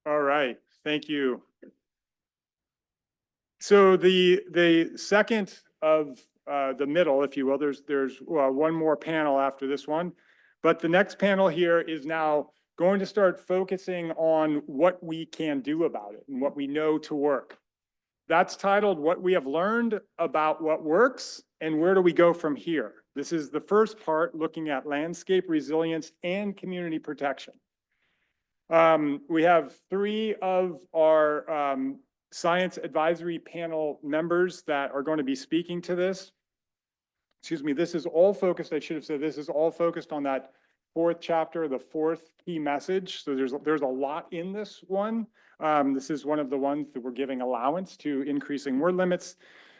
All right, thank you. So the second of the middle, if you will, there's one more panel after this one, but the next panel here is now going to start focusing on what we can do about it and what we know to work. That's titled What We Have Learned About What Works and Where Do We Go From Here. This is the first part looking at landscape resilience and community protection. We have three of our science advisory panel members that are going to be speaking to this. Excuse me, this is all focused, I should have said, this is all focused on that fourth chapter, the fourth key message. So there's a lot in this one. This is one of the ones that we're giving allowance to increasing word limits.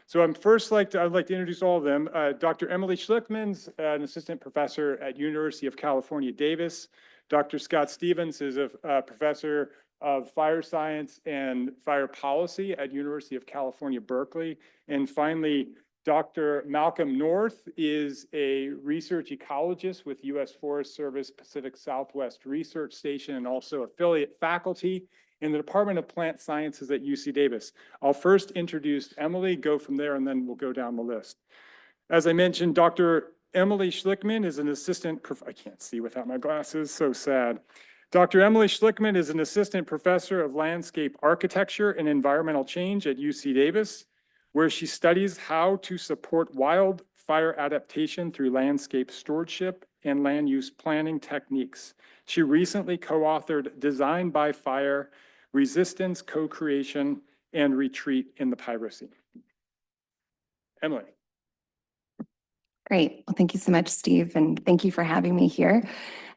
So I'd like to introduce all of them. Dr. Emily Schlickman's an assistant professor at University of California, Davis. Dr. Scott Stevens is a professor of fire science and fire policy at University of California, Berkeley. And finally, Dr. Malcolm North is a research ecologist with U.S. Forest Service Pacific Southwest Research Station and also affiliate faculty in the Department of Plant Sciences at UC Davis. I'll first introduce Emily, go from there, and then we'll go down the list. As I mentioned, Dr. Emily Schlickman is an assistant, I can't see without my glasses, so sad. Dr. Emily Schlickman is an assistant professor of landscape architecture and environmental change at UC Davis, where she studies how to support wildfire adaptation through landscape stewardship and land use planning techniques. She recently co-authored Design by Fire, Resistance, Co-Creation, and Retreat in the Pyrocene. Emily. Great. Well, thank you so much, Steve, and thank you for having me here.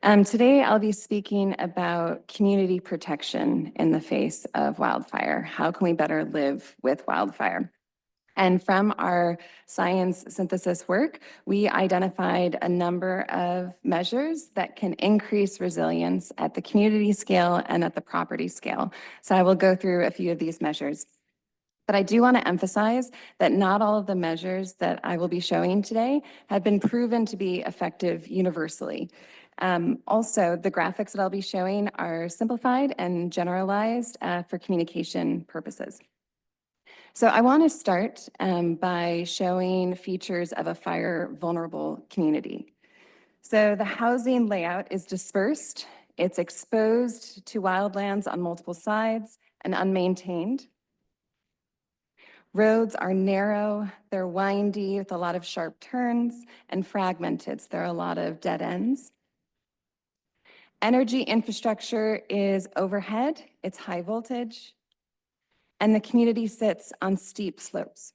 Today, I'll be speaking about community protection in the face of wildfire. How can we better live with wildfire? And from our science synthesis work, we identified a number of measures that can increase resilience at the community scale and at the property scale. So I will go through a few of these measures. But I do want to emphasize that not all of the measures that I will be showing today have been proven to be effective universally. Also, the graphics that I'll be showing are simplified and generalized for communication purposes. So I want to start by showing features of a fire vulnerable community. So the housing layout is dispersed. It's exposed to wildlands on multiple sides and unmaintained. Roads are narrow, they're windy with a lot of sharp turns and fragmented, so there are a lot of dead ends. Energy infrastructure is overhead, it's high voltage, and the community sits on steep slopes.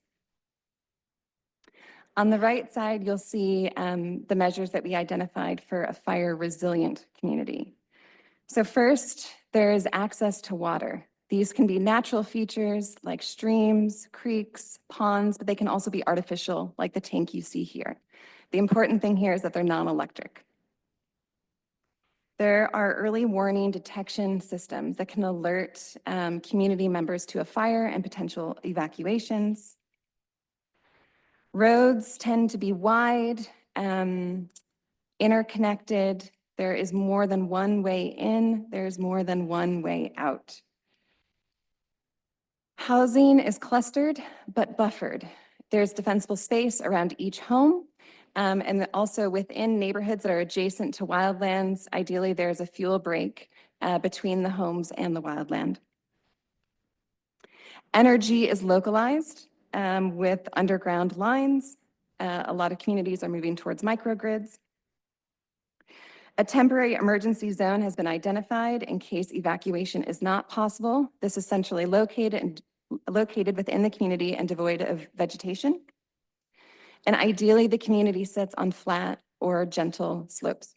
On the right side, you'll see the measures that we identified for a fire resilient community. So first, there's access to water. These can be natural features like streams, creeks, ponds, but they can also be artificial, like the tank you see here. The important thing here is that they're non-electric. There are early warning detection systems that can alert community members to a fire and potential evacuations. Roads tend to be wide, interconnected. There is more than one way in, there's more than one way out. Housing is clustered but buffered. There's defensible space around each home, and also within neighborhoods that are adjacent to wildlands. Ideally, there's a fuel break between the homes and the wildland. Energy is localized with underground lines. A lot of communities are moving towards microgrids. A temporary emergency zone has been identified in case evacuation is not possible. This is centrally located within the community and devoid of vegetation. And ideally, the community sits on flat or gentle slopes.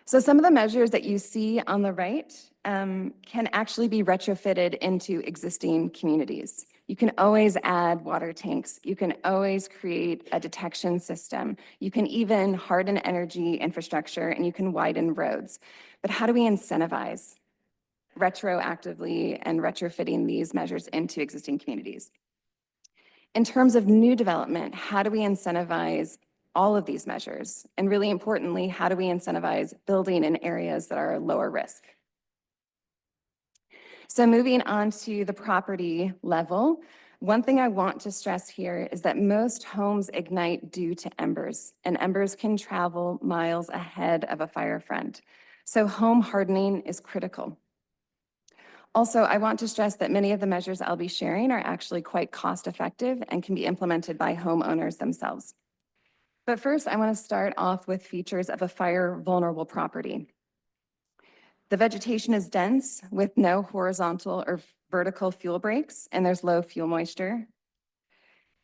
So some of the measures that you see on the right can actually be retrofitted into existing communities. You can always add water tanks. You can always create a detection system. You can even harden energy infrastructure and you can widen roads. But how do we incentivize retroactively and retrofitting these measures into existing communities? In terms of new development, how do we incentivize all of these measures? And really importantly, how do we incentivize building in areas that are lower risk? So moving on to the property level, one thing I want to stress here is that most homes ignite due to embers, and embers can travel miles ahead of a fire front. So home hardening is critical. Also, I want to stress that many of the measures I'll be sharing are actually quite cost-effective and can be implemented by homeowners themselves. But first, I want to start off with features of a fire-vulnerable property. The vegetation is dense with no horizontal or vertical fuel breaks, and there's low fuel moisture.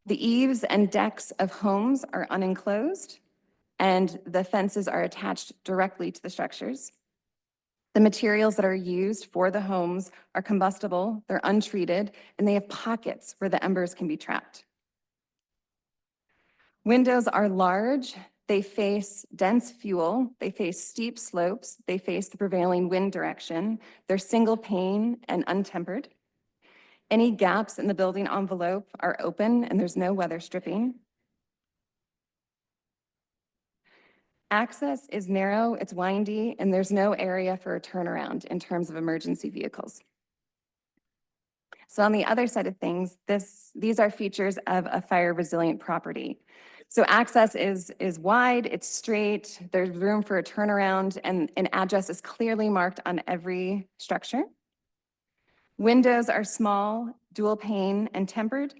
The eaves and decks of homes are unenclosed, and the fences are attached directly to the structures. The materials that are used for the homes are combustible, they're untreated, and they have pockets where the embers can be trapped. Windows are large, they face dense fuel, they face steep slopes, they face the prevailing wind direction, they're single pane and untempered. Any gaps in the building envelope are open and there's no weather stripping. Access is narrow, it's windy, and there's no area for a turnaround in terms of emergency vehicles. So on the other side of things, these are features of a fire resilient property. So access is wide, it's straight, there's room for a turnaround, and an address is clearly marked on every structure. Windows are small, dual pane, and tempered.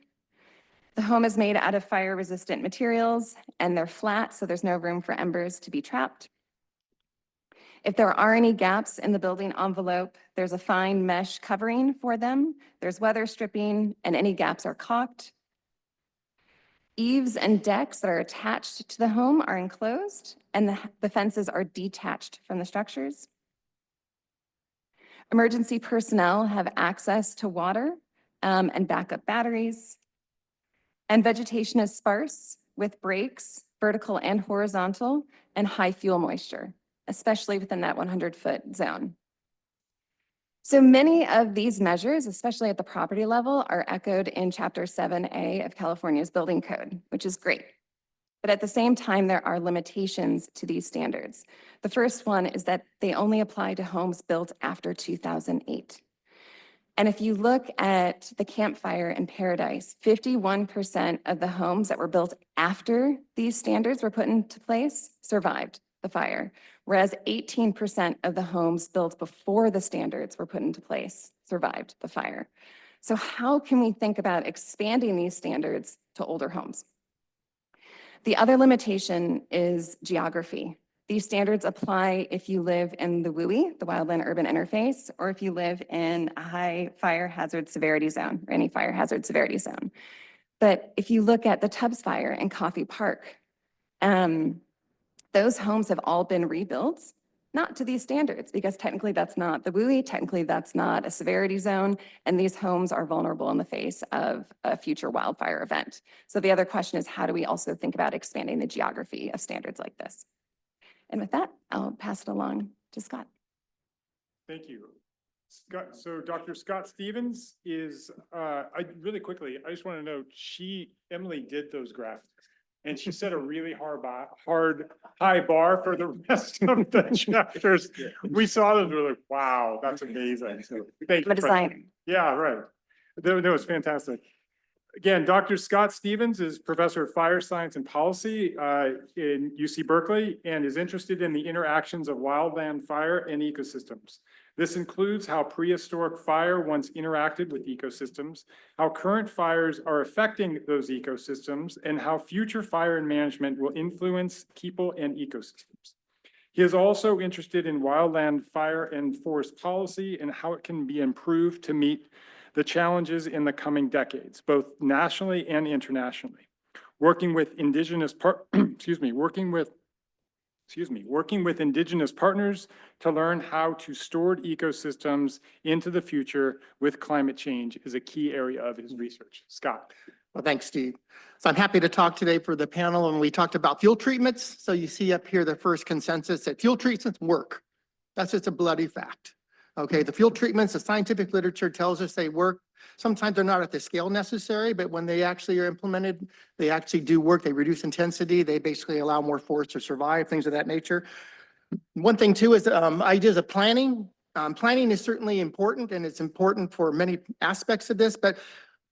The home is made out of fire-resistant materials, and they're flat, so there's no room for embers to be trapped. If there are any gaps in the building envelope, there's a fine mesh covering for them. There's weather stripping, and any gaps are caulked. Eaves and decks that are attached to the home are enclosed, and the fences are detached from the structures. Emergency personnel have access to water and backup batteries. And vegetation is sparse with breaks, vertical and horizontal, and high fuel moisture, especially within that 100-foot zone. So many of these measures, especially at the property level, are echoed in Chapter 7A of California's Building Code, which is great. But at the same time, there are limitations to these standards. The first one is that they only apply to homes built after 2008. And if you look at the campfire in Paradise, 51% of the homes that were built after these standards were put into place survived the fire, whereas 18% of the homes built before the standards were put into place survived the fire. So how can we think about expanding these standards to older homes? The other limitation is geography. These standards apply if you live in the WUI, the Wildland Urban Interface, or if you live in a high fire hazard severity zone, or any fire hazard severity zone. But if you look at the Tubbs Fire in Coffey Park, those homes have all been rebuilt, not to these standards, because technically that's not the WUI, technically that's not a severity zone, and these homes are vulnerable in the face of a future wildfire event. So the other question is, how do we also think about expanding the geography of standards like this? And with that, I'll pass it along to Scott. Thank you. Scott, so Dr. Scott Stevens is, really quickly, I just want to note, Emily did those graphics. And she set a really high bar for the rest of the chapters. We saw those, we were like, wow, that's amazing. So thank you. I'm a designer. Yeah, right. That was fantastic. Again, Dr. Scott Stevens is Professor of Fire Science and Policy in UC Berkeley and is interested in the interactions of wildland fire and ecosystems. This includes how prehistoric fire once interacted with ecosystems, how current fires are affecting those ecosystems, and how future fire and management will influence people and ecosystems. He is also interested in wildland fire and forest policy and how it can be improved to meet the challenges in the coming decades, both nationally and internationally. Working with indigenous indigenous partners to learn how to store ecosystems into the future with climate change is a key area of his research. Scott. Well, thanks, Steve. So I'm happy to talk today for the panel, and we talked about fuel treatments. So you see up here the first consensus that fuel treatments work. That's just a bloody fact. Okay, the fuel treatments, the scientific literature tells us they work. Sometimes they're not at the scale necessary, but when they actually are implemented, they actually do work. They reduce intensity. They basically allow more forests to survive, things of that nature. One thing too is ideas of planning. Planning is certainly important, and it's important for many aspects of this, but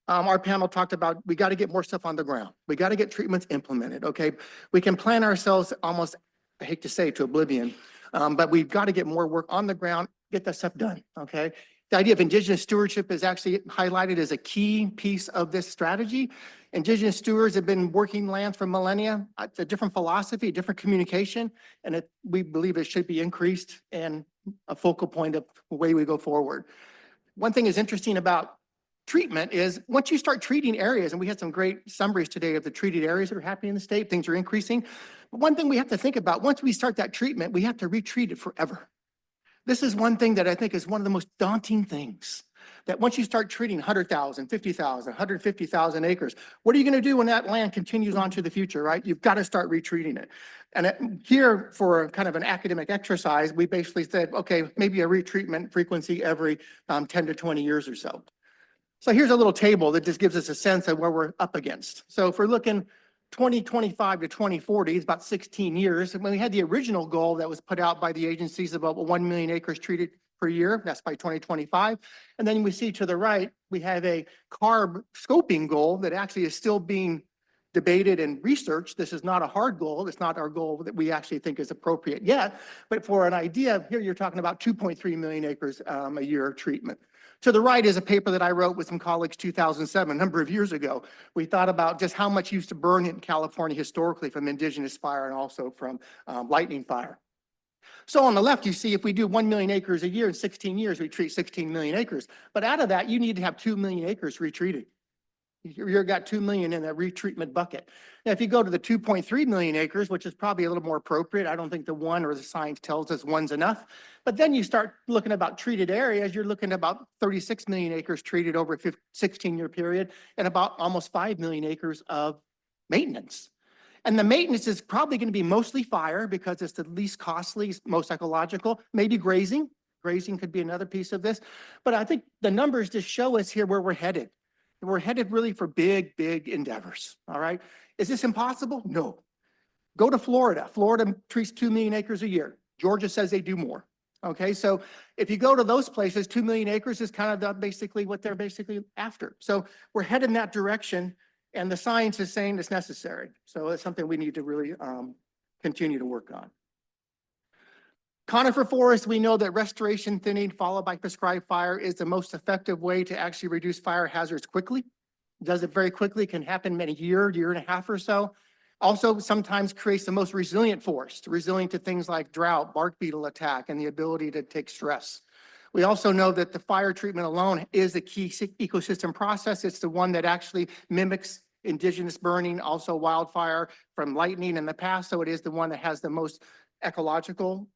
our panel talked about, we got to get more stuff on the ground. We got to get treatments implemented, okay? We can plan ourselves almost, I hate to say, to oblivion, but we've got to get more work on the ground, get that stuff done, okay? The idea of indigenous stewardship is actually highlighted as a key piece of this strategy. Indigenous stewards have been working land for millennia. It's a different philosophy, different communication, and we believe it should be increased and a focal point of the way we go forward. One thing is interesting about treatment is once you start treating areas, and we had some great summaries today of the treated areas that are happening in the state, things are increasing. But one thing we have to think about, once we start that treatment, we have to retreat it forever. This is one thing that I think is one of the most daunting things, that once you start treating 100,000, 50,000, 150,000 acres, what are you going to do when that land continues on to the future, right? You've got to start retreating it. And here, for kind of an academic exercise, we basically said, okay, maybe a retreatment frequency every 10 to 20 years or so. So here's a little table that just gives us a sense of where we're up against. So if we're looking 2025 to 2040, it's about 16 years. And when we had the original goal that was put out by the agencies of about 1 million acres treated per year, that's by 2025. And then we see to the right, we have a CARB scoping goal that actually is still being debated and researched. This is not a hard goal. It's not our goal that we actually think is appropriate yet. But for an idea, here you're talking about 2.3 million acres a year treatment. To the right is a paper that I wrote with some colleagues 2007, a number of years ago. We thought about just how much used to burn in California historically from indigenous fire and also from lightning fire. So on the left, you see if we do 1 million acres a year in 16 years, we treat 16 million acres. But out of that, you need to have 2 million acres retreated. You've got 2 million in that retreatment bucket. Now, if you go to the 2.3 million acres, which is probably a little more appropriate, I don't think the one or the science tells us one's enough. But then you start looking about treated areas, you're looking at about 36 million acres treated over a 16-year period and about almost 5 million acres of maintenance. And the maintenance is probably going to be mostly fire because it's the least costly, most ecological, maybe grazing. Grazing could be another piece of this. But I think the numbers just show us here where we're headed. We're headed really for big, big endeavors, all right? Is this impossible? No. Go to Florida. Florida treats 2 million acres a year. Georgia says they do more, okay? So if you go to those places, 2 million acres is kind of basically what they're basically after. So we're headed in that direction, and the science is saying it's necessary. So it's something we need to really continue to work on. Conifer forest, we know that restoration thinning followed by prescribed fire is the most effective way to actually reduce fire hazards quickly. Does it very quickly, can happen in a year, year and a half or so. Also sometimes creates the most resilient forest, resilient to things like drought, bark beetle attack, and the ability to take stress. We also know that the fire treatment alone is a key ecosystem process. It's the one that actually mimics indigenous burning, also wildfire from lightning in the past. So it is the one that has the most ecological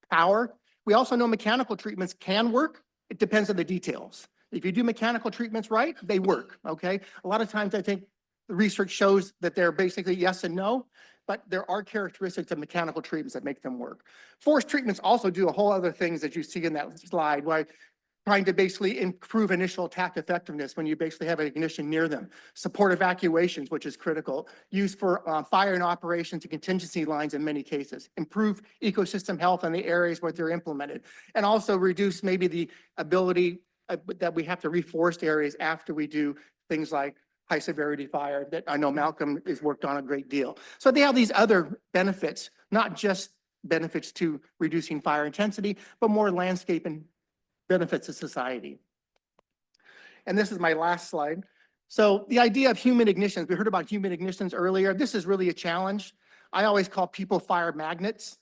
power. We also know mechanical treatments can work. It depends on the details. If you do mechanical treatments right, they work, okay? A lot of times I think the research shows that they're basically yes and no, but there are characteristics of mechanical treatments that make them work. Forest treatments also do a whole other things that you see in that slide, where trying to basically improve initial attack effectiveness when you basically have an ignition near them. Support evacuations, which is critical. Used for fire and operations and contingency lines in many cases. Improve ecosystem health in the areas where they're implemented. And also reduce maybe the ability that we have to reforest areas after we do things like high severity fire that I know Malcolm has worked on a great deal. So they have these other benefits, not just benefits to reducing fire intensity, but more landscape and benefits of society. And this is my last slide. So the idea of human ignitions, we heard about human ignitions earlier. This is really a challenge. I always call people fire magnets.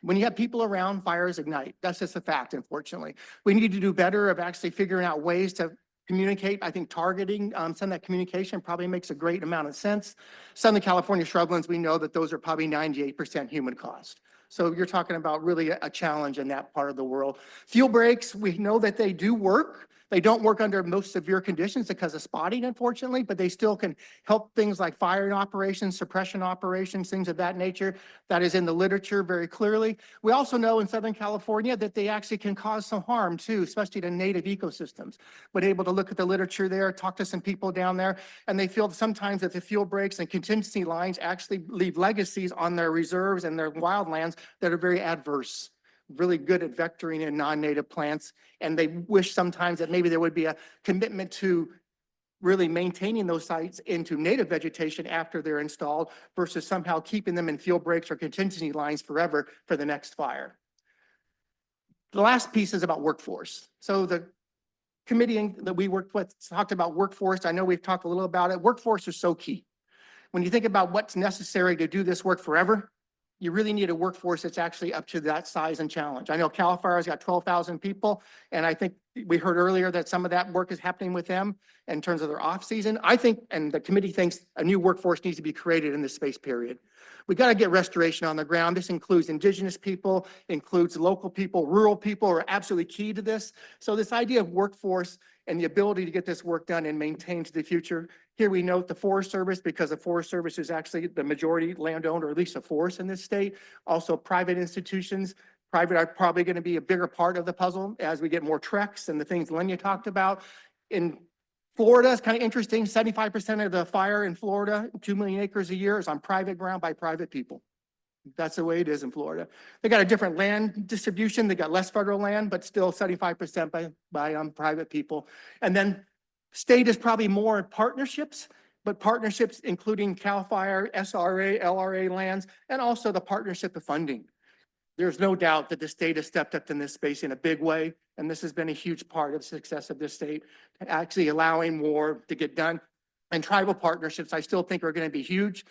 When you have people around, fires ignite. That's just a fact, unfortunately. We need to do better of actually figuring out ways to communicate. I think targeting some of that communication probably makes a great amount of sense. Southern California shrublands, we know that those are probably 98% human caused. So you're talking about really a challenge in that part of the world. Fuel breaks, we know that they do work. They don't work under most severe conditions because of spotting, unfortunately, but they still can help things like firing operations, suppression operations, things of that nature. That is in the literature very clearly. We also know in Southern California that they actually can cause some harm too, especially to native ecosystems. But able to look at the literature there, talk to some people down there, and they feel sometimes that the fuel breaks and contingency lines actually leave legacies on their reserves and their wildlands that are very adverse. really good at vectoring in non-native plants. And they wish sometimes that maybe there would be a commitment to really maintaining those sites into native vegetation after they're installed versus somehow keeping them in field breaks or contingency lines forever for the next fire. The last piece is about workforce. So the committee that we worked with talked about workforce. I know we've talked a little about it. Workforce is so key. When you think about what's necessary to do this work forever, you really need a workforce that's actually up to that size and challenge. I know CAL FIRE's got 12,000 people, and I think we heard earlier that some of that work is happening with them in terms of their off season. I think, and the committee thinks, a new workforce needs to be created in this space period. We got to get restoration on the ground. This includes indigenous people, includes local people, rural people are absolutely key to this. So this idea of workforce and the ability to get this work done and maintained to the future. Here we note the Forest Service, because the Forest Service is actually the majority landowner, or at least a forest in this state. Also private institutions. Private are probably going to be a bigger part of the puzzle as we get more treks and the things Lenya talked about. In Florida, it's kind of interesting. 75% of the fire in Florida, 2 million acres a year, is on private ground by private people. That's the way it is in Florida. They got a different land distribution. They got less federal land, but still 75% by private people. And then state is probably more partnerships, but partnerships including CAL FIRE, SRA, LRA lands, and also the partnership of funding. There's no doubt that the state has stepped up in this space in a big way, and this has been a huge part of the success of this state, actually allowing more to get done. And tribal partnerships, I still think, are going to be huge.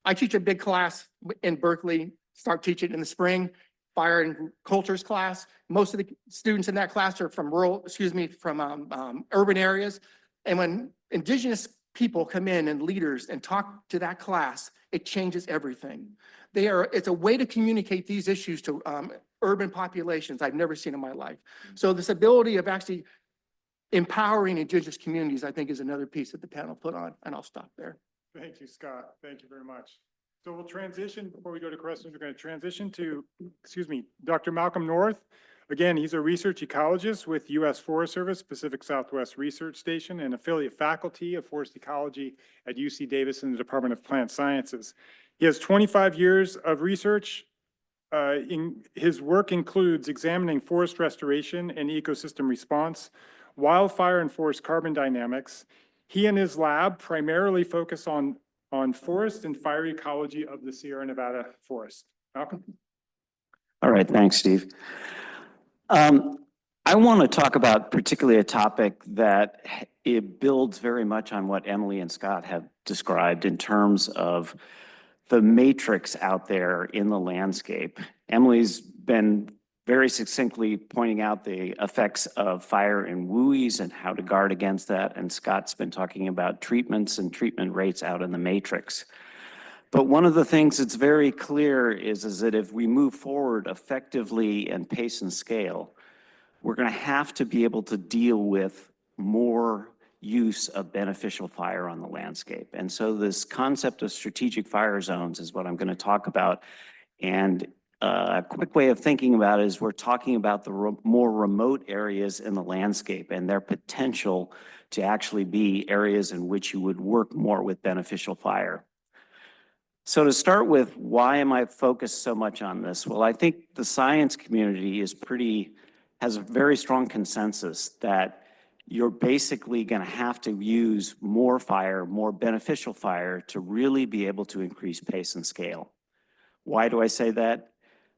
I teach a big class in Berkeley, start teaching in the spring, fire and cultures class. Most of the students in that class are from urban areas. And when indigenous people come in and leaders and talk to that class, it changes everything. It's a way to communicate these issues to urban populations I've never seen in my life. So this ability of actually empowering indigenous communities, I think, is another piece that the panel put on, and I'll stop there. Thank you, Scott. Thank you very much. So we'll transition, before we go to questions, we're going to transition to, Dr. Malcolm North. Again, he's a research ecologist with U.S. Forest Service, Pacific Southwest Research Station, and affiliate faculty of forest ecology at UC Davis in the Department of Plant Sciences. He has 25 years of research. His work includes examining forest restoration and ecosystem response, wildfire and forest carbon dynamics. He and his lab primarily focus on forest and fire ecology of the Sierra Nevada forest. Malcolm? All right, thanks, Steve. I want to talk about particularly a topic that it builds very much on what Emily and Scott have described in terms of the matrix out there in the landscape. Emily's been very succinctly pointing out the effects of fire and WUIs and how to guard against that. And Scott's been talking about treatments and treatment rates out in the matrix. But one of the things that's very clear is that if we move forward effectively and pace and scale, we're going to have to be able to deal with more use of beneficial fire on the landscape. And so this concept of strategic fire zones is what I'm going to talk about. And a quick way of thinking about it is we're talking about the more remote areas in the landscape and their potential to actually be areas in which you would work more with beneficial fire. So to start with, why am I focused so much on this? Well, I think the science community has a very strong consensus that you're basically going to have to use more fire, more beneficial fire to really be able to increase pace and scale. Why do I say that?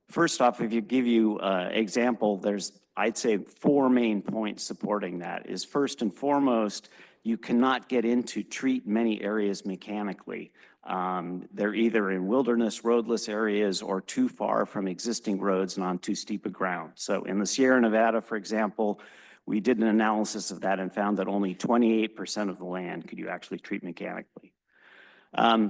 First off, if you give you an example, there's, I'd say, 4 main points supporting that. Is first and foremost, you cannot get into treat many areas mechanically. They're either in wilderness, roadless areas, or too far from existing roads and on too steep a ground. So in the Sierra Nevada, for example, we did an analysis of that and found that only 28% of the land could you actually treat mechanically.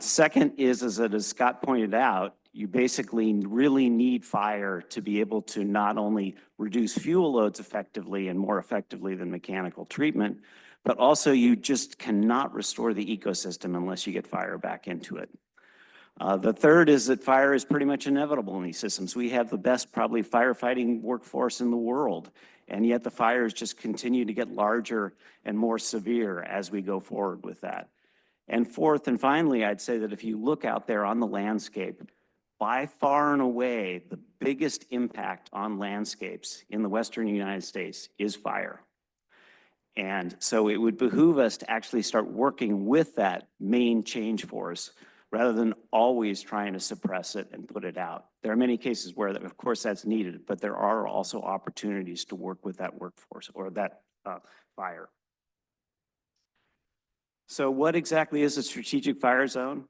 Second is that, as Scott pointed out, you basically really need fire to be able to not only reduce fuel loads effectively and more effectively than mechanical treatment, but also you just cannot restore the ecosystem unless you get fire back into it. The third is that fire is pretty much inevitable in these systems. We have the best probably firefighting workforce in the world, and yet the fires just continue to get larger and more severe as we go forward with that. And fourth and finally, I'd say that if you look out there on the landscape, by far and away, the biggest impact on landscapes in the Western United States is fire. And so it would behoove us to actually start working with that main change force rather than always trying to suppress it and put it out. There are many cases where, of course, that's needed, but there are also opportunities to work with that workforce or that fire. So what exactly is a strategic fire zone?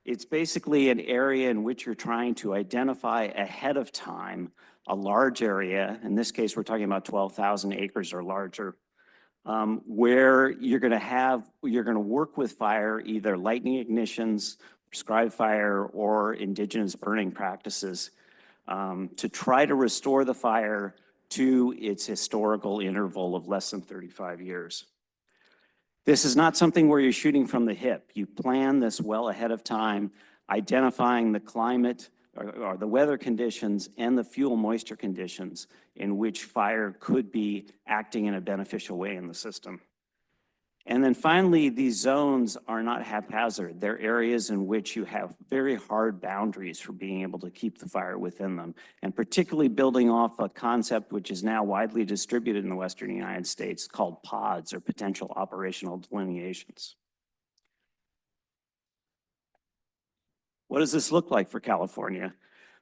It's basically an area in which you're trying to identify ahead of time a large area. In this case, we're talking about 12,000 acres or larger, where you're going to work with fire, either lightning ignitions, prescribed fire, or indigenous burning practices, to try to restore the fire to its historical interval of less than 35 years. This is not something where you're shooting from the hip. You plan this well ahead of time, identifying the climate or the weather conditions and the fuel moisture conditions in which fire could be acting in a beneficial way in the system. And then finally, these zones are not haphazard. They're areas in which you have very hard boundaries for being able to keep the fire within them, and particularly building off a concept which is now widely distributed in the Western United States called pods, or potential operational delineations. What does this look like for California?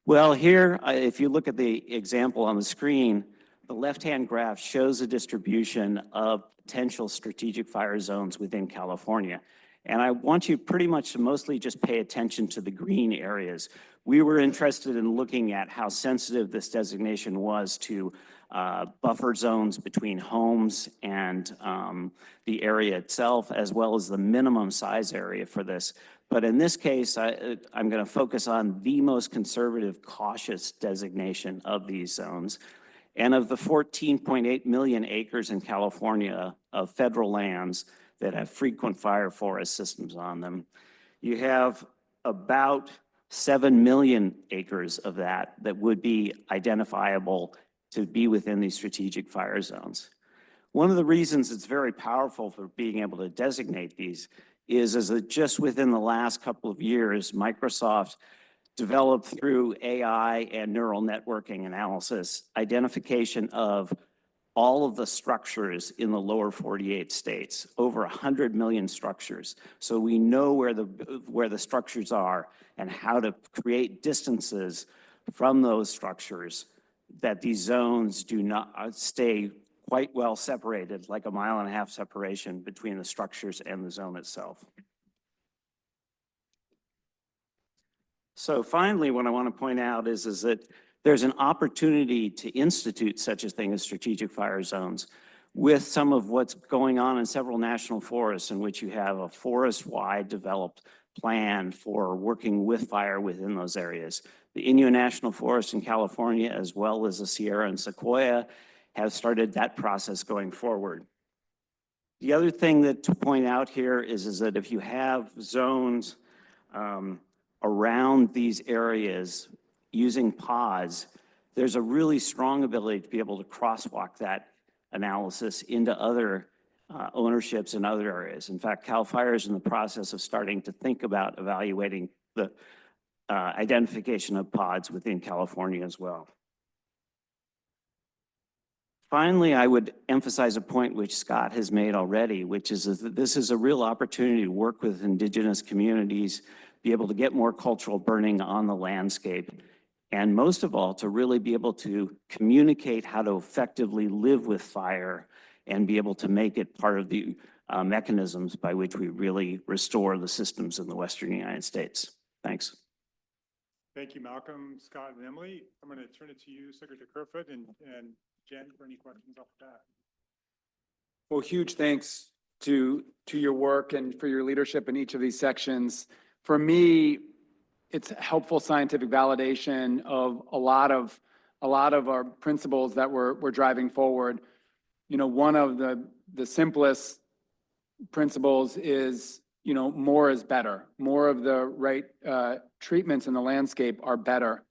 Well, here, if you look at the example on the screen, the left-hand graph shows a distribution of potential strategic fire zones within California. And I want you pretty much to mostly just pay attention to the green areas. We were interested in looking at how sensitive this designation was to buffer zones between homes and the area itself, as well as the minimum size area for this. But in this case, I'm going to focus on the most conservative, cautious designation of these zones. And of the 14.8 million acres in California of federal lands that have frequent fire forest systems on them, you have about 7 million acres of that would be identifiable to be within these strategic fire zones. One of the reasons it's very powerful for being able to designate these is that just within the last couple of years, Microsoft developed through AI and neural networking analysis, identification of all of the structures in the lower 48 states, over 100 million structures. So we know where the structures are and how to create distances from those structures that these zones do not stay quite well separated, like 1.5 miles separation between the structures and the zone itself. So finally, what I want to point out is that there's an opportunity to institute such a thing as strategic fire zones with some of what's going on in several national forests, in which you have a forest-wide developed plan for working with fire within those areas. The Inyo National Forest in California, as well as the Sierra and Sequoia, have started that process going forward. The other thing to point out here is that if you have zones around these areas using pods, there's a really strong ability to be able to crosswalk that analysis into other ownerships in other areas. In fact, CAL FIRE is in the process of starting to think about evaluating the identification of pods within California as well. Finally, I would emphasize a point which Scott has made already, which is that this is a real opportunity to work with indigenous communities, be able to get more cultural burning on the landscape, and most of all, to really be able to communicate how to effectively live with fire and be able to make it part of the mechanisms by which we really restore the systems in the Western United States. Thanks. Thank you, Malcolm, Scott, and Emily. I'm going to turn it to you, Secretary Kerfoot, and Jen, for any questions off the bat. Well, huge thanks to your work and for your leadership in each of these sections. For me, it's helpful scientific validation of a lot of our principles that we're driving forward. You know, one of the simplest principles is, you know, more is better. More of the right treatments in the landscape are better.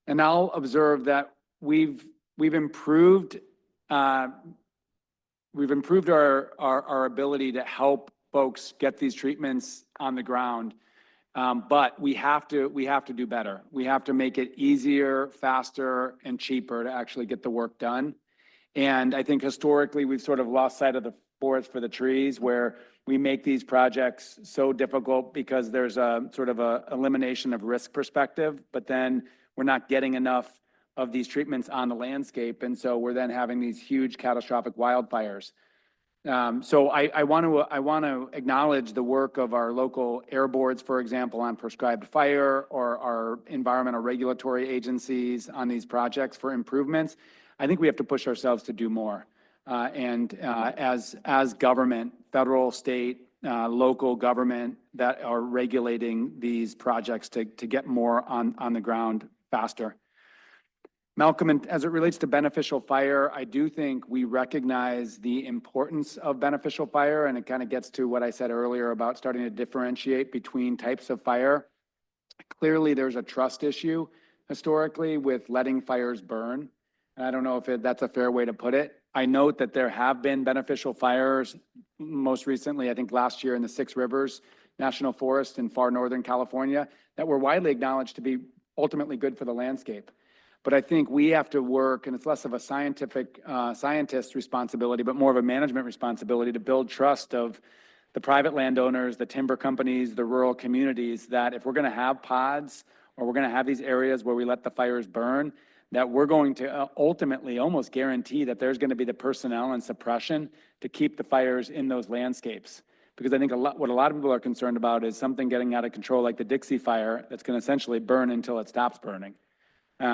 And I'll observe that we've improved our ability to help folks get these treatments on the ground. But we have to do better. We have to make it easier, faster, and cheaper to actually get the work done. And I think historically, we've sort of lost sight of the forest for the trees, where we make these projects so difficult because there's a sort of a elimination of risk perspective, but then we're not getting enough of these treatments on the landscape. And so we're then having these huge catastrophic wildfires. So I want to acknowledge the work of our local air boards, for example, on prescribed fire, or our environmental regulatory agencies on these projects for improvements. I think we have to push ourselves to do more. As government, federal, state, local government that are regulating these projects to get more on the ground faster. Malcolm, and as it relates to beneficial fire, I do think we recognize the importance of beneficial fire, and it kind of gets to what I said earlier about starting to differentiate between types of fire. Clearly, there's a trust issue historically with letting fires burn. And I don't know if that's a fair way to put it. I note that there have been beneficial fires, most recently, I think last year in the Six Rivers National Forest in far northern California, that were widely acknowledged to be ultimately good for the landscape. But I think we have to work, and it's less of a scientist responsibility, but more of a management responsibility to build trust of the private landowners, the timber companies, the rural communities, that if we're going to have pods, or we're going to have these areas where we let the fires burn, that we're going to ultimately almost guarantee that there's going to be the personnel and suppression to keep the fires in those landscapes. Because I think what a lot of people are concerned about is something getting out of control, like the Dixie Fire, that's going to essentially burn until it stops burning.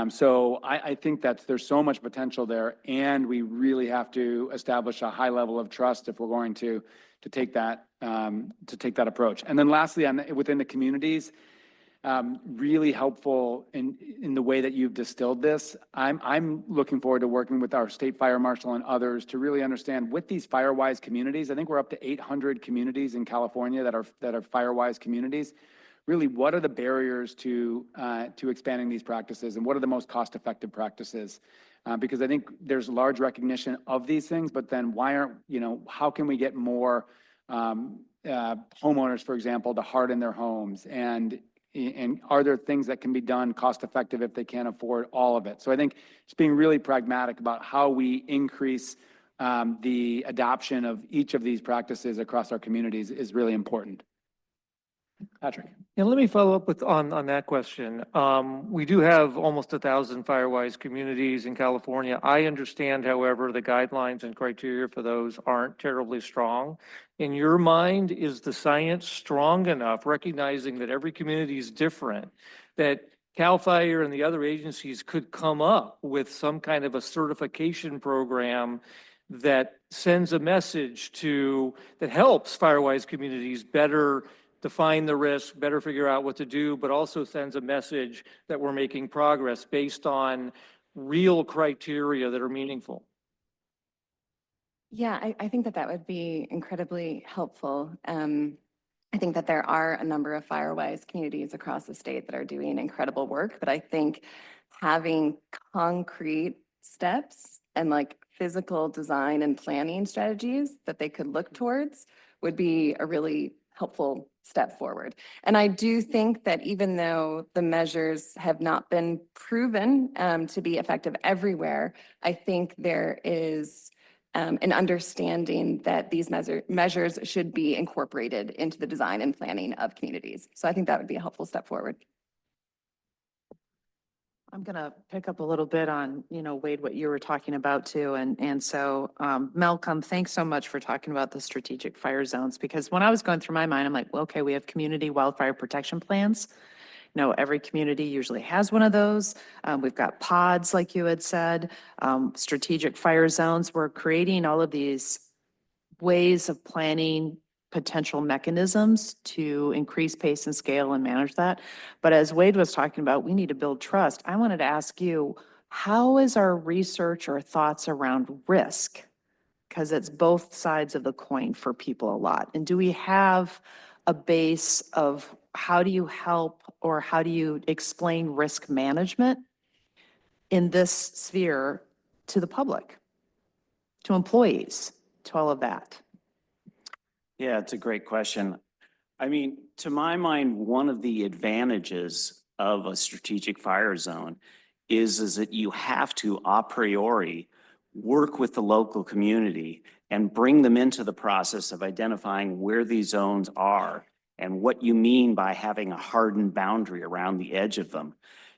So I think there's so much potential there, and we really have to establish a high level of trust if we're going to take that approach. And then lastly, within the communities, really helpful in the way that you've distilled this. I'm looking forward to working with our state fire marshal and others to really understand with these FireWise communities. I think we're up to 800 communities in California that are FireWise communities. Really, what are the barriers to expanding these practices, and what are the most cost-effective practices? Because I think there's large recognition of these things, but then how can we get more homeowners, for example, to harden their homes? And are there things that can be done cost-effective if they can't afford all of it? So I think just being really pragmatic about how we increase the adoption of each of these practices across our communities is really important. Patrick. Yeah, let me follow up on that question. We do have almost 1,000 FireWise communities in California. I understand, however, the guidelines and criteria for those aren't terribly strong. In your mind, is the science strong enough, recognizing that every community is different, that CAL FIRE and the other agencies could come up with some kind of a certification program that sends a message that helps FireWise communities better define the risk, better figure out what to do, but also sends a message that we're making progress based on real criteria that are meaningful? Yeah, I think that would be incredibly helpful. I think that there are a number of FireWise communities across the state that are doing incredible work, but I think having concrete steps and like physical design and planning strategies that they could look towards would be a really helpful step forward. And I do think that even though the measures have not been proven to be effective everywhere, I think there is an understanding that these measures should be incorporated into the design and planning of communities. So I think that would be a helpful step forward. I'm going to pick up a little bit on, Wade, what you were talking about too. And so, Malcolm, thanks so much for talking about the strategic fire zones, because when I was going through my mind, I'm like, well, okay, we have community wildfire protection plans. Every community usually has one of those. We've got pods, like you had said, strategic fire zones. We're creating all of these ways of planning potential mechanisms to increase pace and scale and manage that. But as Wade was talking about, we need to build trust. I wanted to ask you, how is our research or thoughts around risk? Because it's both sides of the coin for people a lot. And do we have a base of how do you help or how do you explain risk management in this sphere to the public, to employees, to all of that? Yeah, it's a great question. I mean, to my mind, one of the advantages of a strategic fire zone is that you have to a priori work with the local community and bring them into the process of identifying where these zones are and what you mean by having a hardened boundary around the edge of them.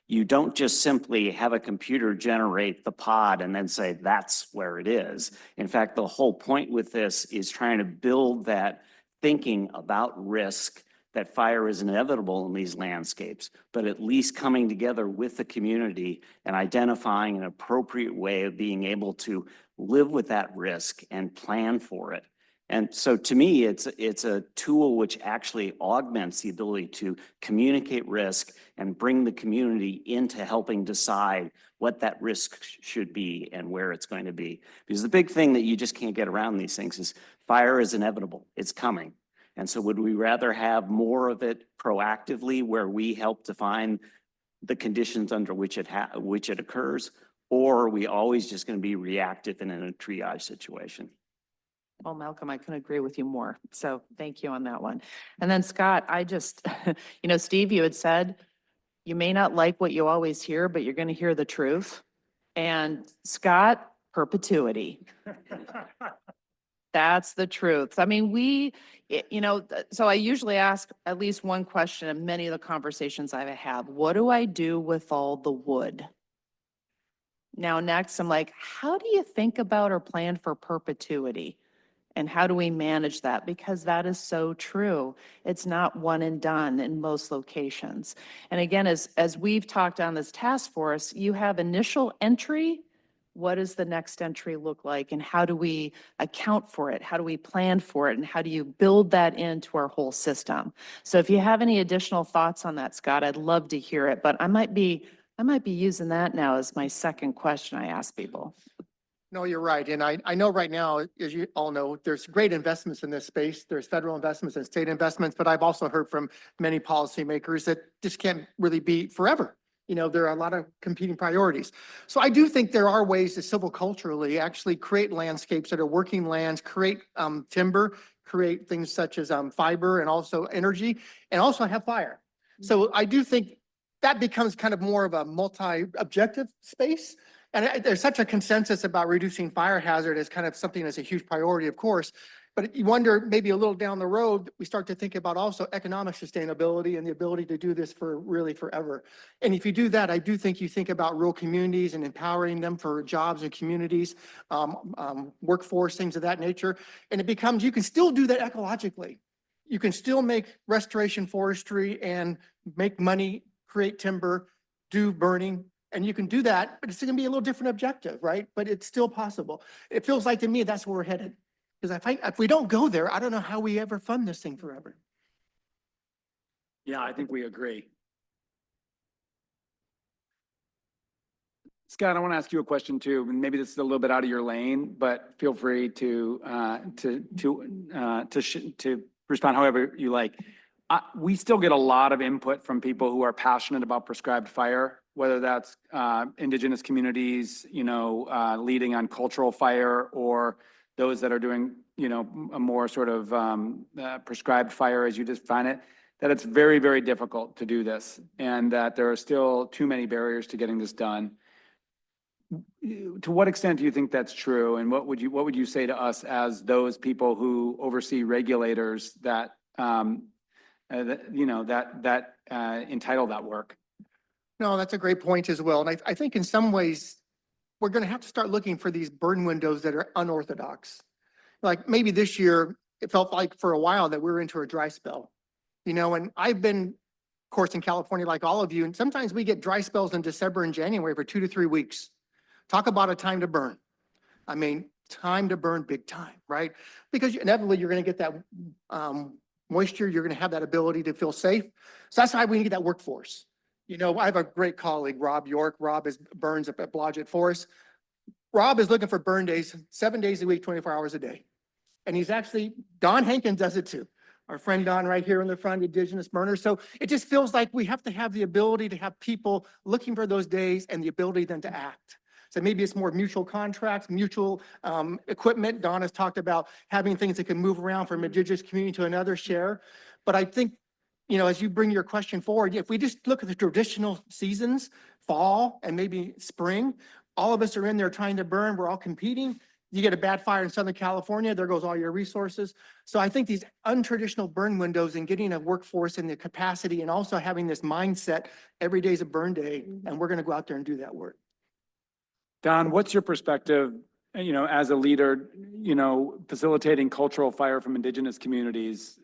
You don't just simply have a computer generate the pod and then say that's where it is. In fact, the whole point with this is trying to build that thinking about risk, that fire is inevitable in these landscapes, but at least coming together with the community and identifying an appropriate way of being able to live with that risk and plan for it. And so to me, it's a tool which actually augments the ability to communicate risk and bring the community into helping decide what that risk should be and where it's going to be. Because the big thing that you just can't get around these things is fire is inevitable. It's coming. And so would we rather have more of it proactively where we help define the conditions under which it occurs, or are we always just going to be reactive and in a triage situation? Well, Malcolm, I couldn't agree with you more. So thank you on that one. And then Scott, I just, Steve, you had said, you may not like what you always hear, but you're going to hear the truth. And Scott, perpetuity. That's the truth. I mean, so I usually ask at least one question in many of the conversations I have. What do I do with all the wood? Now, next, I'm like, how do you think about or plan for perpetuity? And how do we manage that? Because that is so true. It's not one and done in most locations. And again, as we've talked on this task force, you have initial entry. What does the next entry look like? And how do we account for it? How do we plan for it? And how do you build that into our whole system? So if you have any additional thoughts on that, Scott, I'd love to hear it. But I might be using that now as my second question I ask people. No, you're right. And I know right now, as you all know, there's great investments in this space. There's federal investments and state investments, but I've also heard from many policymakers that this can't really be forever. There are a lot of competing priorities. So I do think there are ways to silviculturally actually create landscapes that are working lands, create timber, create things such as fiber and also energy, and also have fire. So I do think that becomes kind of more of a multi-objective space. And there's such a consensus about reducing fire hazard as kind of something that's a huge priority, of course. But you wonder, maybe a little down the road, we start to think about also economic sustainability and the ability to do this for really forever. And if you do that, I do think you think about rural communities and empowering them for jobs and communities, workforce, things of that nature. And it becomes, you can still do that ecologically. You can still make restoration forestry and make money, create timber, do burning. And you can do that, but it's going to be a little different objective, right? But it's still possible. It feels like to me, that's where we're headed. Because if we don't go there, I don't know how we ever fund this thing forever. Yeah, I think we agree. Scott, I want to ask you a question too, and maybe this is a little bit out of your lane, but feel free to respond however you like. We still get a lot of input from people who are passionate about prescribed fire, whether that's indigenous communities, leading on cultural fire, or those that are doing, a more sort of prescribed fire as you define it, that it's very, very difficult to do this, and that there are still too many barriers to getting this done. To what extent do you think that's true? And what would you say to us as those people who oversee regulators that, entitle that work? No, that's a great point as well. And I think in some ways, we're going to have to start looking for these burn windows that are unorthodox. Like maybe this year, it felt like for a while that we were into a dry spell, and I've been, of course, in California, like all of you, and sometimes we get dry spells in December and January for 2 to 3 weeks. Talk about a time to burn. I mean, time to burn big time, right? Because inevitably you're going to get that moisture. You're going to have that ability to feel safe. So that's why we need that workforce. I have a great colleague, Rob York. Rob burns up at Blodgett Forest. Rob is looking for burn days, 7 days a week, 24 hours a day. And he's actually, Don Hankins does it too. Our friend Don right here in the front, indigenous burner. So it just feels like we have to have the ability to have people looking for those days and the ability then to act. So maybe it's more mutual contracts, mutual equipment. Don has talked about having things that can move around from indigenous community to another share. But I think, you know, as you bring your question forward, if we just look at the traditional seasons, fall and maybe spring, all of us are in there trying to burn, we're all competing. You get a bad fire in Southern California, there goes all your resources. So I think these untraditional burn windows and getting a workforce and the capacity and also having this mindset, every day is a burn day, and we're gonna go out there and do that work. Don, what's your perspective, as a leader, facilitating cultural fire from indigenous communities?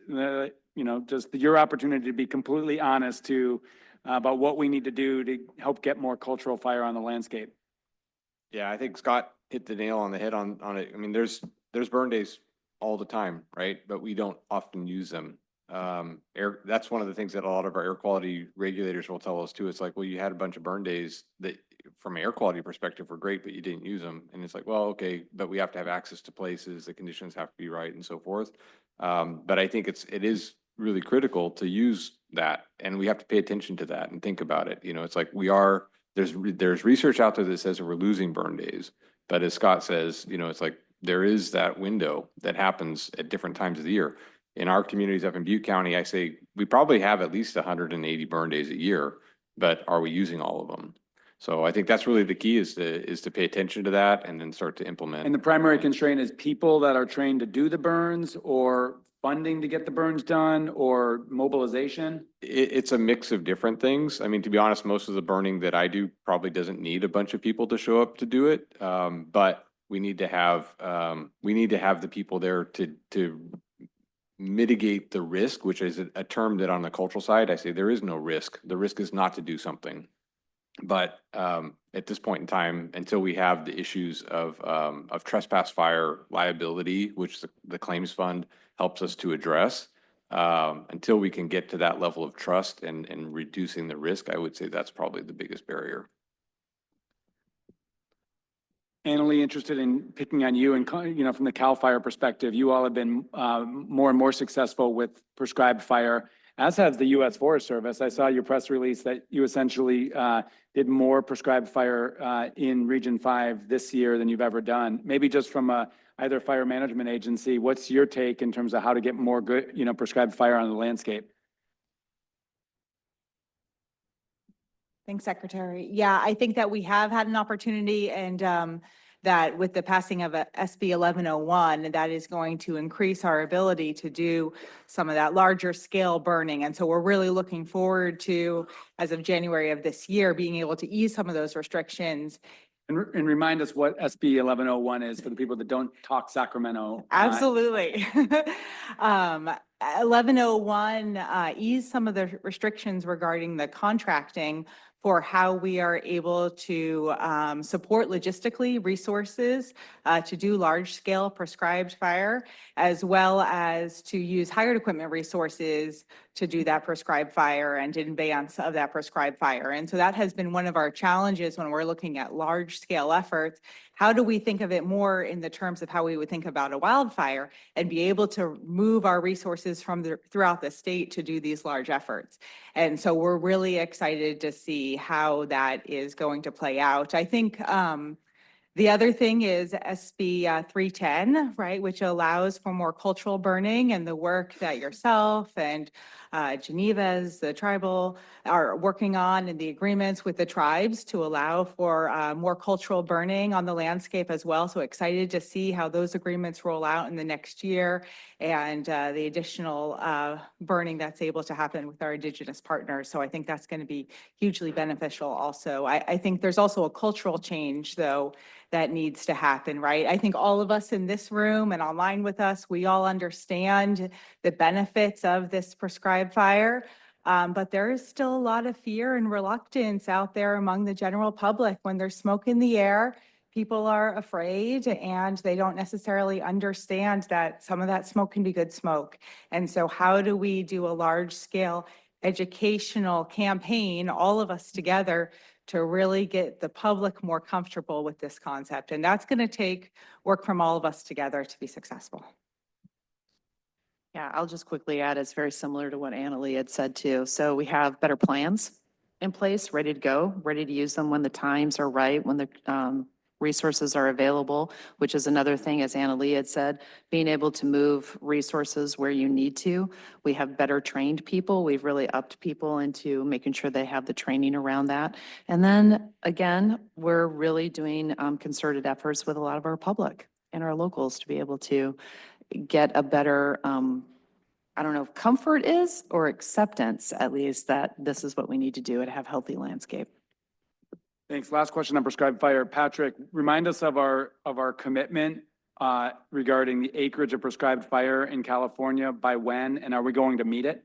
Just your opportunity to be completely honest about what we need to do to help get more cultural fire on the landscape. Yeah, I think Scott hit the nail on the head on it. I mean, there's burn days all the time, right? But we don't often use them. That's one of the things that a lot of our air quality regulators will tell us too. It's like, well, you had a bunch of burn days that from an air quality perspective were great, but you didn't use them. And it's like, well, okay, but we have to have access to places, the conditions have to be right and so forth. But I think it is really critical to use that, and we have to pay attention to that and think about it. It's like there's research out there that says that we're losing burn days. But as Scott says, it's like there is that window that happens at different times of the year. In our communities up in Butte County, I say we probably have at least 180 burn days a year, but are we using all of them? So I think that's really the key is to pay attention to that and then start to implement. And the primary constraint is people that are trained to do the burns, or funding to get the burns done, or mobilization? It's a mix of different things. I mean, to be honest, most of the burning that I do probably doesn't need a bunch of people to show up to do it. But we need to have the people there to mitigate the risk, which is a term that on the cultural side, I say there is no risk. The risk is not to do something. But at this point in time, until we have the issues of trespass fire liability, which the claims fund helps us to address, until we can get to that level of trust and reducing the risk, I would say that's probably the biggest barrier. Annalee, interested in picking on you and, from the CAL FIRE perspective, you all have been more and more successful with prescribed fire, as has the U.S. Forest Service. I saw your press release that you essentially did more prescribed fire in Region 5 this year than you've ever done. Maybe just from either fire management agency, what's your take in terms of how to get more good, prescribed fire on the landscape? Thanks, Secretary. Yeah, I think that we have had an opportunity, and that with the passing of SB 1101, that is going to increase our ability to do some of that larger scale burning. And so we're really looking forward to, as of January of this year, being able to ease some of those restrictions. And remind us what SB 1101 is for the people that don't talk Sacramento. Absolutely. 1101 ease some of the restrictions regarding the contracting for how we are able to support logistically resources to do large scale prescribed fire, as well as to use hired equipment resources to do that prescribed fire and in advance of that prescribed fire. And so that has been one of our challenges when we're looking at large scale efforts. How do we think of it more in the terms of how we would think about a wildfire and be able to move our resources from throughout the state to do these large efforts? And so we're really excited to see how that is going to play out. I think the other thing is SB 310, right, which allows for more cultural burning, and the work that yourself and Geneva's, the tribal, are working on, and the agreements with the tribes to allow for more cultural burning on the landscape as well. So excited to see how those agreements roll out in the next year, and the additional burning that's able to happen with our Indigenous partners. So I think that's going to be hugely beneficial also. I think there's also a cultural change, though, that needs to happen, right? I think all of us in this room and online with us, we all understand the benefits of this prescribed fire. But there is still a lot of fear and reluctance out there among the general public. When there's smoke in the air, people are afraid, and they don't necessarily understand that some of that smoke can be good smoke. And so how do we do a large scale educational campaign, all of us together, to really get the public more comfortable with this concept? And that's going to take work from all of us together to be successful. Yeah, I'll just quickly add, it's very similar to what Annalee had said too. So we have better plans in place, ready to go, ready to use them when the times are right, when the resources are available, which is another thing, as Annalee had said, being able to move resources where you need to. We have better trained people. We've really upped people into making sure they have the training around that. And then again, we're really doing concerted efforts with a lot of our public and our locals to be able to get a better, I don't know if comfort is or acceptance, at least, that this is what we need to do and have healthy landscape. Thanks. Last question on prescribed fire. Patrick, remind us of our commitment regarding the acreage of prescribed fire in California by when, and are we going to meet it?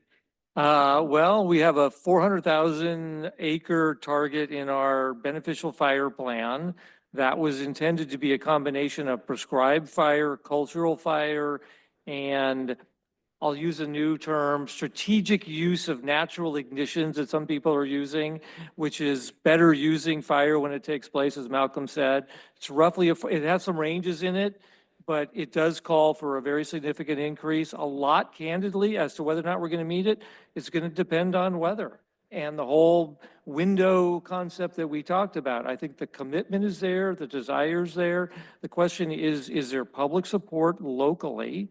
Well, we have a 400,000 acre target in our beneficial fire plan. That was intended to be a combination of prescribed fire, cultural fire, and I'll use a new term, strategic use of natural ignitions that some people are using, which is better using fire when it takes place, as Malcolm said. It's roughly, it has some ranges in it, but it does call for a very significant increase. A lot, candidly, as to whether or not we're going to meet it, it's going to depend on weather and the whole window concept that we talked about. I think the commitment is there, the desire's there. The question is there public support locally?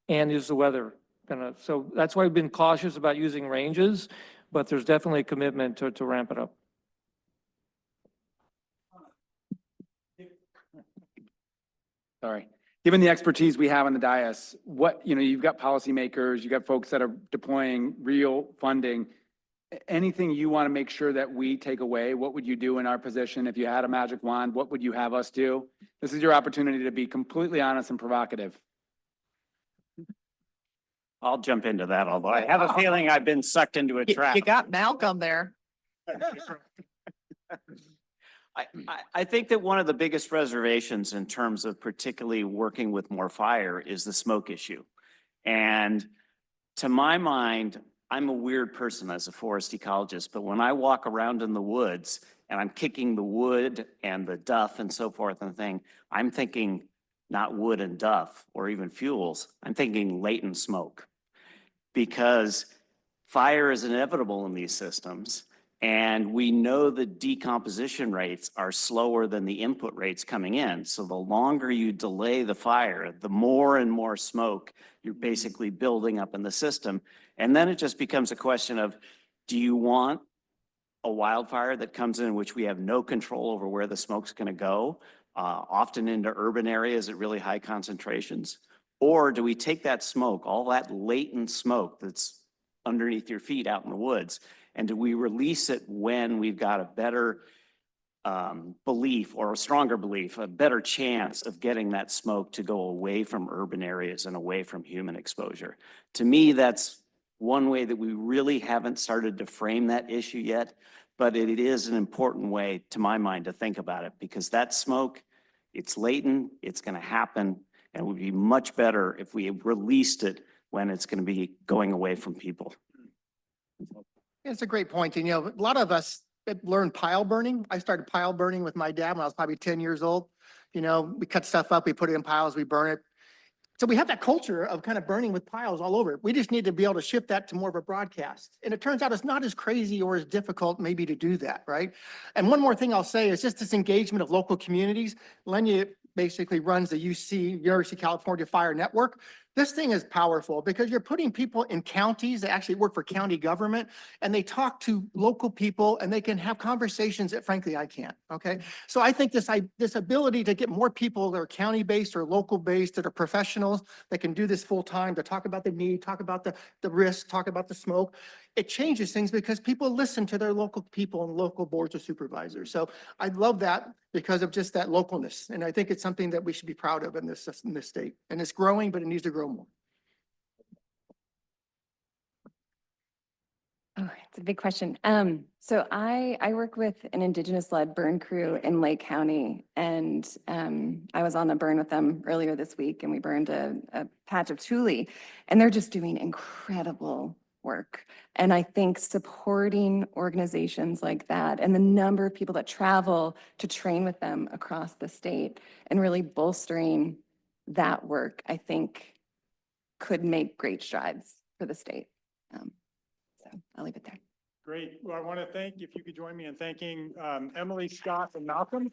And is the weather gonna, so that's why we've been cautious about using ranges, but there's definitely a commitment to ramp it up. Sorry. Given the expertise we have on the dais, you've got policymakers, you've got folks that are deploying real funding. Anything you want to make sure that we take away? What would you do in our position? If you had a magic wand, what would you have us do? This is your opportunity to be completely honest and provocative. I'll jump into that, although I have a feeling I've been sucked into a trap. You got Malcolm there. I think that one of the biggest reservations in terms of particularly working with more fire is the smoke issue. And to my mind, I'm a weird person as a forest ecologist, but when I walk around in the woods and I'm kicking the wood and the duff and so forth and thing, I'm thinking not wood and duff or even fuels. I'm thinking latent smoke, because fire is inevitable in these systems. And we know the decomposition rates are slower than the input rates coming in. So the longer you delay the fire, the more and more smoke you're basically building up in the system. And then it just becomes a question of, do you want a wildfire that comes in which we have no control over where the smoke's going to go, often into urban areas at really high concentrations? Or do we take that smoke, all that latent smoke that's underneath your feet out in the woods, and do we release it when we've got a better belief, or a stronger belief, a better chance of getting that smoke to go away from urban areas and away from human exposure? To me, that's one way that we really haven't started to frame that issue yet, but it is an important way, to my mind, to think about it, because that smoke, it's latent, it's going to happen, and it would be much better if we released it when it's going to be going away from people. It's a great point. And, a lot of us learned pile burning. I started pile burning with my dad when I was probably 10 years old. We cut stuff up, we put it in piles, we burn it. So we have that culture of kind of burning with piles all over. We just need to be able to shift that to more of a broadcast. And it turns out it's not as crazy or as difficult maybe to do that, right? And one more thing I'll say is just this engagement of local communities. Lenya basically runs the UC, University of California Fire Network. This thing is powerful because you're putting people in counties that actually work for county government, and they talk to local people and they can have conversations that frankly I can't, okay? So I think this ability to get more people that are county-based or local-based, that are professionals, that can do this full-time, to talk about the need, talk about the risk, talk about the smoke, it changes things because people listen to their local people and local boards of supervisors. So I love that because of just that localness. And I think it's something that we should be proud of in this state. And it's growing, but it needs to grow more. Oh, it's a big question. So I work with an Indigenous-led burn crew in Lake County, and I was on a burn with them earlier this week, and we burned a patch of tule, and they're just doing incredible work. And I think supporting organizations like that and the number of people that travel to train with them across the state and really bolstering that work, I think could make great strides for the state. So I'll leave it there. Great. Well, I want to thank, if you could join me in thanking Emily, Scott, and Malcolm